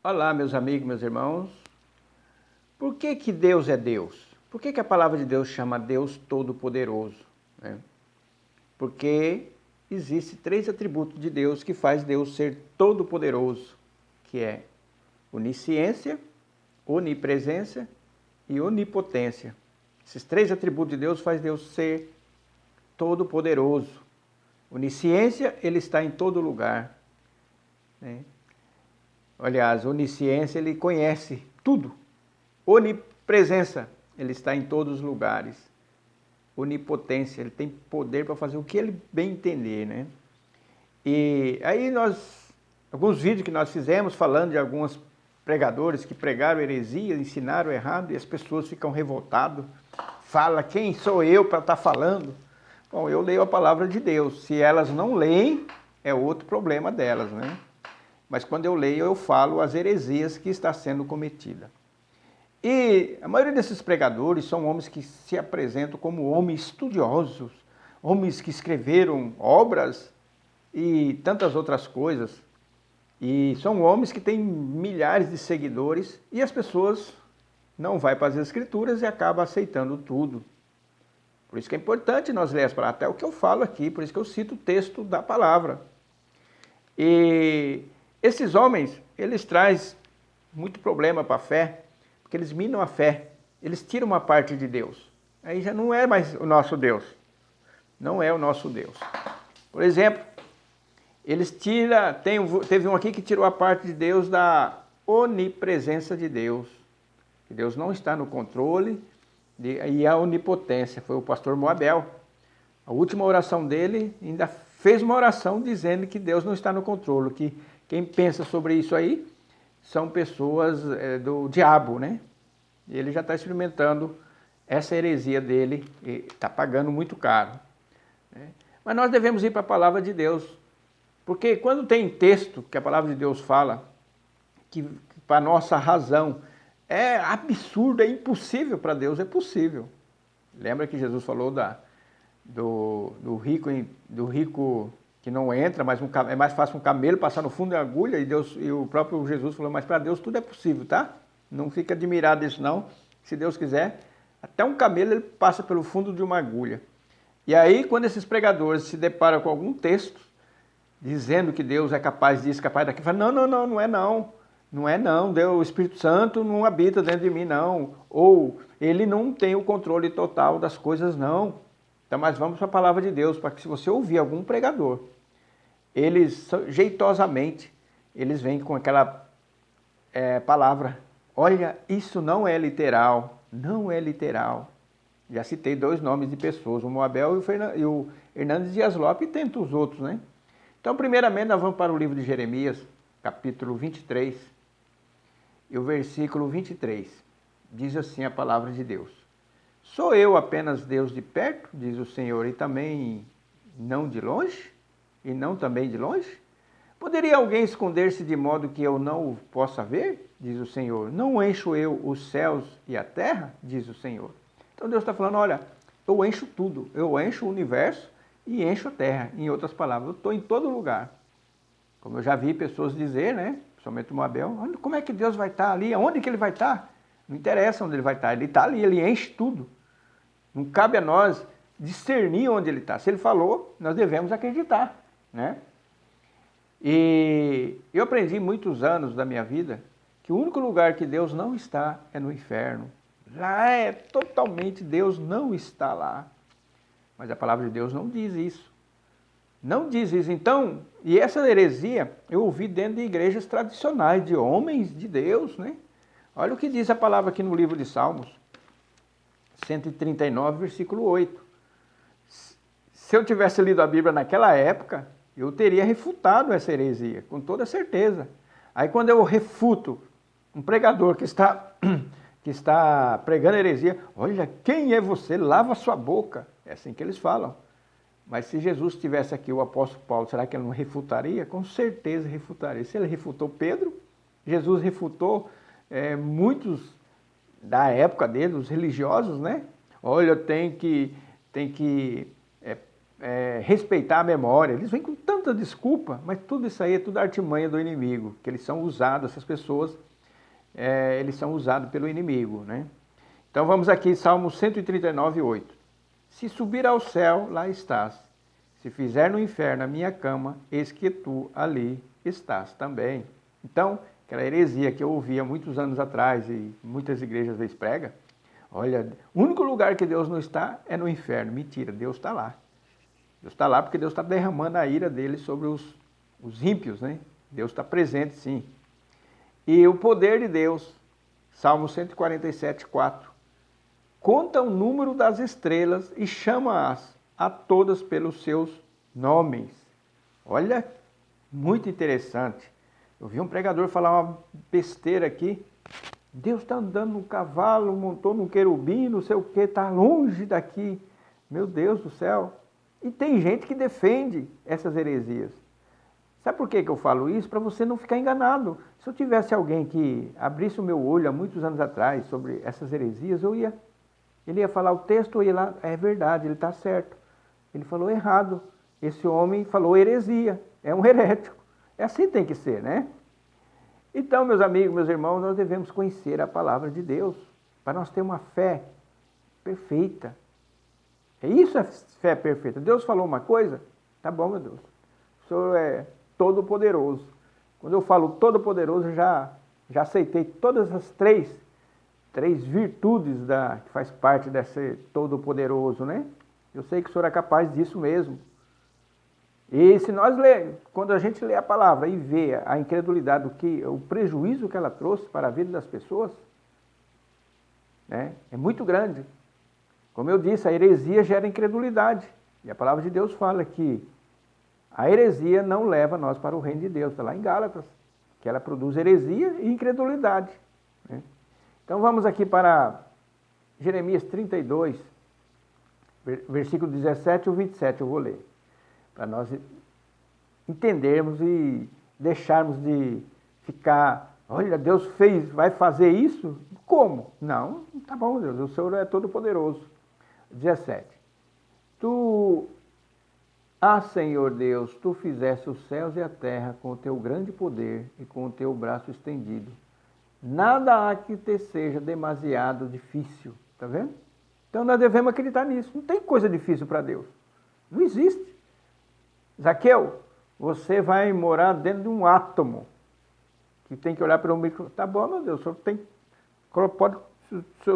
Olá, meus amigos, meus irmãos. Por que que Deus é Deus? Por que que a palavra de Deus chama Deus Todo-Poderoso, né? Porque existem três atributos de Deus que faz Deus ser todo-poderoso, que é onisciência, onipresença e onipotência. Esses três atributos de Deus faz Deus ser todo-poderoso. Onisciência, ele está em todo lugar, né? Aliás, onisciência, ele conhece tudo. Onipresença, ele está em todos os lugares. Onipotência, ele tem poder para fazer o que ele bem entender, né? E aí alguns vídeos que nós fizemos falando de alguns pregadores que pregaram heresia, ensinaram errado e as pessoas ficam revoltadas. Fala, quem sou eu para estar falando? Bom, eu leio a palavra de Deus. Se elas não leem, é outro problema delas, né? Mas quando eu leio, eu falo as heresias que está sendo cometida. E a maioria desses pregadores são homens que se apresentam como homens estudiosos, homens que escreveram obras e tantas outras coisas. E são homens que têm milhares de seguidores e as pessoas não vão para as escrituras e acabam aceitando tudo. Por isso que é importante nós lermos até o que eu falo aqui, por isso que eu cito o texto da palavra. E esses homens, eles trazem muito problema para a fé, porque eles minam a fé, eles tiram uma parte de Deus. Aí já não é mais o nosso Deus, não é o nosso Deus. Por exemplo, eles tiram, teve um aqui que tirou a parte de Deus da onipresença de Deus, que Deus não está no controle, e a onipotência, foi o pastor Moabel. A última oração dele ainda fez uma oração dizendo que Deus não está no controle, que quem pensa sobre isso aí são pessoas do diabo, né? E ele já está experimentando essa heresia dele e está pagando muito caro, né? Mas nós devemos ir para a palavra de Deus, porque quando tem texto que a palavra de Deus fala, que para a nossa razão é absurdo, é impossível, para Deus é possível. Lembra que Jesus falou do rico que não entra, mas é mais fácil um camelo passar no fundo da agulha, e o próprio Jesus falou, mas para Deus tudo é possível, tá? Não fica admirado disso não, se Deus quiser, até um camelo ele passa pelo fundo de uma agulha. E aí, quando esses pregadores se deparam com algum texto, dizendo que Deus é capaz disso, capaz daquilo, fala, não é não. Não é não, Deus, o Espírito Santo não habita dentro de mim não. Ou ele não tem o controle total das coisas não. Então, mas vamos para a palavra de Deus, para que se você ouvir algum pregador, eles, jeitosamente, eles vêm com aquela palavra, olha, isso não é literal, não é literal. Já citei dois nomes de pessoas, o Moabel e o Hernandes Dias Lopes, e tantos outros, né? Então, primeiramente, nós vamos para o livro de Jeremias, capítulo 23, e o versículo 23. Diz assim a palavra de Deus. Sou eu apenas Deus de perto, diz o Senhor, e também não de longe? E não também de longe? Poderia alguém esconder-se de modo que eu não o possa ver? Diz o Senhor. Não encho eu os céus e a terra? Diz o Senhor. Então Deus está falando, olha, eu encho tudo, eu encho o universo e encho a terra. Em outras palavras, eu estou em todo lugar. Como eu já vi pessoas dizer, né? Principalmente o Moabel, como é que Deus vai estar ali? Onde que ele vai estar? Não interessa onde ele vai estar, ele está ali, ele enche tudo. Não cabe a nós discernir onde ele está. Se ele falou, nós devemos acreditar, né? E eu aprendi muitos anos da minha vida que o único lugar que Deus não está é no inferno. Lá é totalmente, Deus não está lá. Mas a palavra de Deus não diz isso. Não diz isso. Então, e essa heresia eu ouvi dentro de igrejas tradicionais, de homens de Deus, né? Olha o que diz a palavra aqui no livro de Salmos, 139, versículo 8. Se eu tivesse lido a Bíblia naquela época, eu teria refutado essa heresia, com toda certeza. Aí quando eu refuto um pregador que está pregando heresia, olha, quem é você? Lava sua boca. É assim que eles falam. Mas se Jesus tivesse aqui, o apóstolo Paulo, será que ele não refutaria? Com certeza refutaria. Se ele refutou Pedro, Jesus refutou muitos da época dele, os religiosos, né? Olha, tem que respeitar a memória. Eles vêm com tanta desculpa, mas tudo isso aí é tudo artimanha do inimigo, que eles são usados, essas pessoas, eles são usados pelo inimigo, né? Então vamos aqui, Salmo 139, 8. Se subir ao céu, lá estás. Se fizer no inferno a minha cama, eis que tu ali estás também. Então, aquela heresia que eu ouvia muitos anos atrás e muitas igrejas às vezes prega, olha, o único lugar que Deus não está é no inferno. Mentira, Deus está lá. Deus está lá porque Deus está derramando a ira dele sobre os ímpios, né? Deus está presente, sim. E o poder de Deus, Salmo 147, 4. Conta o número das estrelas e chama-as a todas pelos seus nomes. Olha, muito interessante. Eu vi um pregador falar uma besteira aqui. Deus está andando num cavalo, montou num querubim, não sei o que, está longe daqui. Meu Deus do céu. E tem gente que defende essas heresias. Sabe por que eu falo isso? Para você não ficar enganado. Se eu tivesse alguém que abrisse o meu olho há muitos anos atrás sobre essas heresias, ele ia falar o texto, eu ia lá, é verdade, ele está certo. Ele falou errado. Esse homem falou heresia, é um herético. É assim que tem que ser, né? Então, meus amigos, meus irmãos, nós devemos conhecer a palavra de Deus, para nós ter uma fé perfeita. É isso a fé perfeita. Deus falou uma coisa, tá bom, meu Deus. O Senhor é todo-poderoso. Quando eu falo todo-poderoso, eu já aceitei todas as três virtudes que faz parte desse todo-poderoso, né? Eu sei que o Senhor é capaz disso mesmo. E se nós quando a gente lê a palavra e vê a incredulidade, o prejuízo que ela trouxe para a vida das pessoas, né, é muito grande. Como eu disse, a heresia gera incredulidade. E a palavra de Deus fala que a heresia não leva nós para o reino de Deus. Está lá em Gálatas, que ela produz heresia e incredulidade, né? Então vamos aqui para Jeremias 32, versículo 17 ou 27, eu vou ler. Para nós entendermos e deixarmos de ficar, olha, Deus vai fazer isso? Como? Não, tá bom, Deus, o Senhor é todo poderoso. 17. Senhor Deus, tu fizeste os céus e a terra com o teu grande poder e com o teu braço estendido. Nada há que te seja demasiado difícil, tá vendo? Então nós devemos acreditar nisso. Não tem coisa difícil para Deus. Não existe. Zaqueu, você vai morar dentro de um átomo, que tem que olhar para o micro. Tá bom, meu Deus, o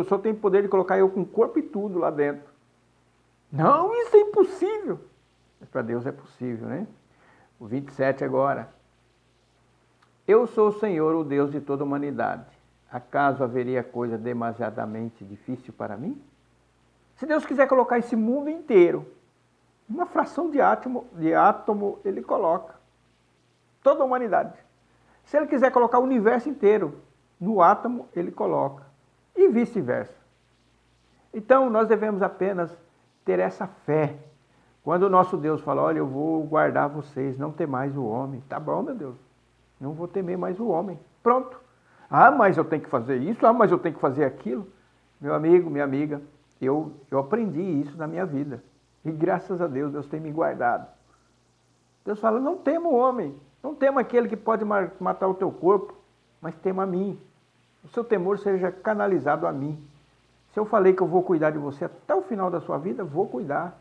senhor tem poder de colocar eu com o corpo e tudo lá dentro. Não, isso é impossível. Mas para Deus é possível, né? O 27 agora. Eu sou o Senhor, o Deus de toda a humanidade. Acaso haveria coisa demasiadamente difícil para mim? Se Deus quiser colocar esse mundo inteiro, uma fração de átomo ele coloca. Toda a humanidade. Se ele quiser colocar o universo inteiro no átomo, ele coloca. E vice-versa. Então, nós devemos apenas ter essa fé. Quando o nosso Deus fala, olha, eu vou guardar vocês, não temais o homem. Tá bom, meu Deus. Não vou temer mais o homem. Pronto. Ah, mas eu tenho que fazer isso. Ah, mas eu tenho que fazer aquilo. Meu amigo, minha amiga, eu aprendi isso na minha vida. E graças a Deus, Deus tem me guardado. Deus fala, não tema o homem. Não tema aquele que pode matar o teu corpo, mas tema a mim. O seu temor seja canalizado a mim. Se eu falei que eu vou cuidar de você até o final da sua vida, vou cuidar.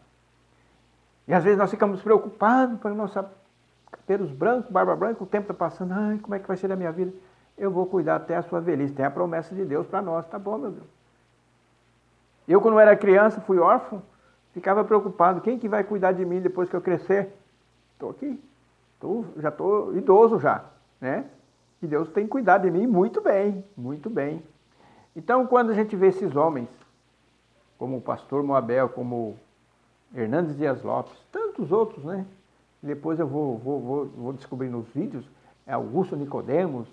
E às vezes nós ficamos preocupados com nossa cabelos brancos, barba branca, o tempo está passando, ai, como é que vai ser a minha vida? Eu vou cuidar até a sua velhice. Tem a promessa de Deus para nós, tá bom, meu Deus. Eu, quando era criança, fui órfão, ficava preocupado, quem que vai cuidar de mim depois que eu crescer? Estou aqui, já estou idoso já, né? E Deus tem cuidado de mim muito bem, muito bem. Então, quando a gente vê esses homens, como o pastor Moabel, como Hernandes Dias Lopes, tantos outros, né? Depois eu vou descobrir nos vídeos, é Augusto Nicodemos,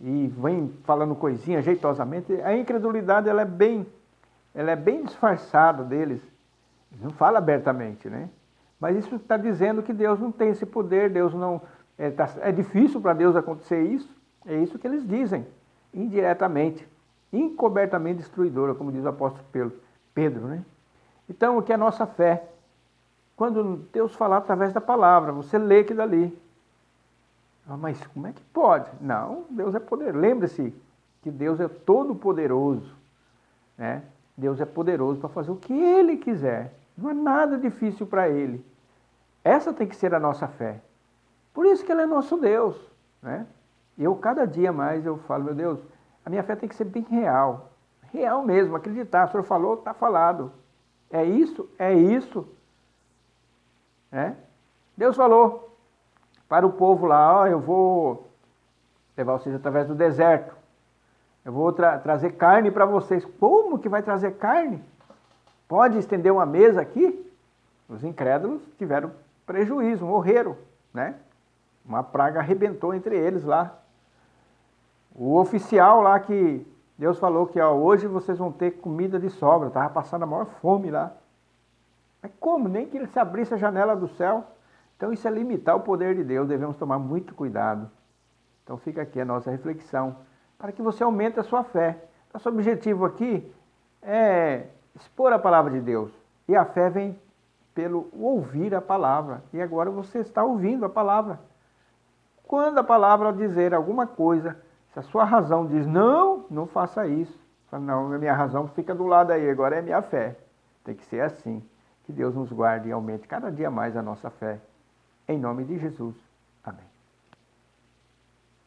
e vem falando coisinha jeitosamente. A incredulidade ela é bem disfarçada deles. Não fala abertamente, né? Mas isso está dizendo que Deus não tem esse poder, Deus não... É difícil para Deus acontecer isso. É isso que eles dizem, indiretamente, encobertamente destruidora, como diz o apóstolo Pedro, né? Então, o que é a nossa fé? quando Deus falar através da palavra, você lê aquilo ali. Ah, mas como é que pode? Não, Deus é poderoso. Lembre-se que Deus é todo poderoso, né? Deus é poderoso para fazer o que Ele quiser. Não é nada difícil para Ele. Essa tem que ser a nossa fé. Por isso que Ele é nosso Deus, né? Eu, cada dia mais, eu falo, meu Deus, a minha fé tem que ser bem real. Real mesmo, acreditar. O Senhor falou, está falado. É isso, é isso. Né? Deus falou para o povo lá, ó, eu vou levar vocês através do deserto. Eu vou trazer carne para vocês. Como que vai trazer carne? Pode estender uma mesa aqui? Os incrédulos tiveram prejuízo, morreram, né? Uma praga arrebentou entre eles lá. O oficial lá que Deus falou que ó, hoje vocês vão ter comida de sobra, estava passando a maior fome lá. Mas como? Nem que ele se abrisse a janela do céu. Então isso é limitar o poder de Deus, devemos tomar muito cuidado. Então fica aqui a nossa reflexão, para que você aumente a sua fé. Nosso objetivo aqui é expor a palavra de Deus. E a fé vem pelo ouvir a palavra. E agora você está ouvindo a palavra. Quando a palavra dizer alguma coisa, se a sua razão diz, não, não faça isso. Não, a minha razão fica do lado aí, agora é minha fé. Tem que ser assim. Que Deus nos guarde e aumente cada dia mais a nossa fé. Em nome de Jesus.